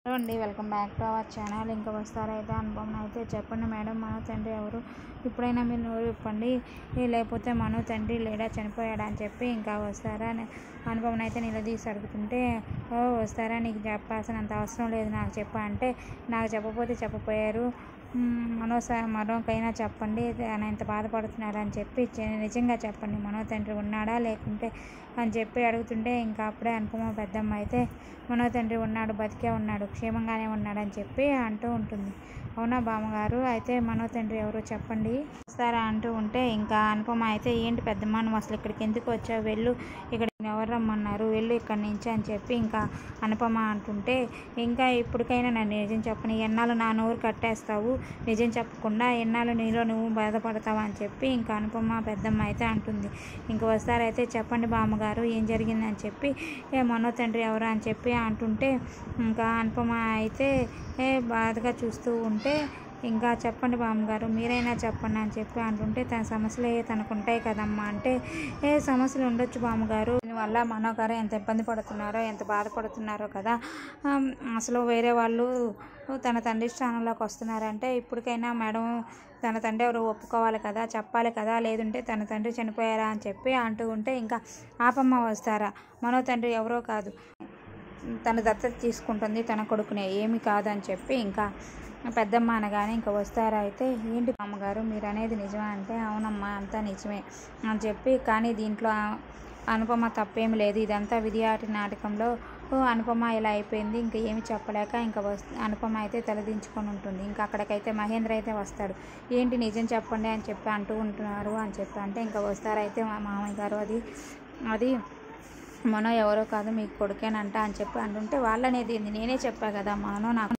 Hello అండి, welcome back to our channel. ఇంకా వస్తారైతే అనుపమ అయితే చెప్పండి మేడం, మనో తండ్రి ఎవరు? ఇప్పుడైనా మీరు నోరు ఇప్పండి, లేకపోతే మనో తండ్రి లేడా, చనిపోయాడా అని చెప్పి ఇంకా వస్తారా అనుపమను అయితే నిలదీసి అడుగుతుంటే, ఓ వస్తారా, నీకు చెప్పాల్సినంత అవసరం లేదు, నాకు చెప్పా అంటే, నాకు చెప్పకపోతే చెప్పపోయారు, మరోకైనా చెప్పండి, ఆయన ఎంత బాధపడుతున్నారు అని చెప్పి నిజంగా చెప్పండి, మనో తండ్రి ఉన్నాడా లేకుంటే అని చెప్పి అడుగుతుంటే, ఇంకా అప్పుడే అనుపమ పెద్దమ్మ అయితే మనో తండ్రి ఉన్నాడు, బతికే ఉన్నాడు, క్షేమంగానే ఉన్నాడని చెప్పి అంటూ ఉంటుంది. అవునా బామ్మగారు, అయితే మనో తండ్రి ఎవరో చెప్పండి వస్తారా అంటూ ఉంటే, ఇంకా అనుపమ అయితే ఏంటి పెద్దమ్మ, నువ్వు అసలు ఇక్కడికి ఎందుకు వచ్చావు, వెళ్ళు, ఇక్కడ ఎవరు రమ్మన్నారు, వెళ్ళు ఇక్కడి నుంచి అని చెప్పి ఇంకా అనుపమ అంటుంటే, ఇంకా ఇప్పటికైనా నన్ను నిజం చెప్పని, ఎన్నాళ్ళు నా నోరు కట్టేస్తావు, నిజం చెప్పకుండా ఎన్నాళ్ళు నీలో నువ్వు బాధపడతావు అని చెప్పి ఇంకా అనుపమ పెద్దమ్మ అయితే అంటుంది. ఇంక వస్తారైతే చెప్పండి బామ్మగారు ఏం జరిగిందని చెప్పి మనో తండ్రి ఎవరు అని చెప్పి అంటుంటే, ఇంకా అనుపమ అయితే బాధగా చూస్తూ ఉంటే, ఇంకా చెప్పండి బామ్మగారు మీరైనా చెప్పండి అని చెప్పి అంటుంటే, తన సమస్యలు తనకుంటాయి కదమ్మా అంటే, సమస్యలు ఉండొచ్చు బామ్మగారు, దీనివల్ల మనో గారు ఎంత ఇబ్బంది పడుతున్నారో, ఎంత బాధపడుతున్నారో కదా, అసలు వేరే వాళ్ళు తన తండ్రి స్థానంలోకి వస్తున్నారంటే ఇప్పటికైనా మేడం తన తండ్రి ఎవరు ఒప్పుకోవాలి కదా, చెప్పాలి కదా, లేదంటే తన తండ్రి చనిపోయారా అని చెప్పి అంటూ ఉంటే, ఇంకా ఆపమ్మ వస్తారా, మనో తండ్రి ఎవరో కాదు, తన దత్తత తీసుకుంటుంది తన కొడుకునే, ఏమి కాదని చెప్పి ఇంకా పెద్దమ్మ అనగానే ఇంకా వస్తారా అయితే, ఏంటి అమ్మగారు మీరు అనేది నిజమే అంటే, అవునమ్మా అంతా నిజమే అని చెప్పి, కానీ దీంట్లో అనుపమ తప్పేమి లేదు, ఇదంతా విధియాటి నాటకంలో అనుపమ ఇలా అయిపోయింది, ఇంకా ఏమి చెప్పలేక ఇంకా అనుపమ అయితే తలదించుకొని ఉంటుంది. ఇంకా అక్కడికైతే మహేంద్ర అయితే వస్తాడు, ఏంటి నిజం చెప్పండి అని చెప్పి అంటూ ఉంటున్నారు అని చెప్పి అంటే, ఇంకా వస్తారైతే మా మామయ్య గారు అది మనో ఎవరో కాదు మీకు కొడుకేనంట అని చెప్పి అంటుంటే, వాళ్ళనేది నేనే చెప్పా కదా మనో నాకు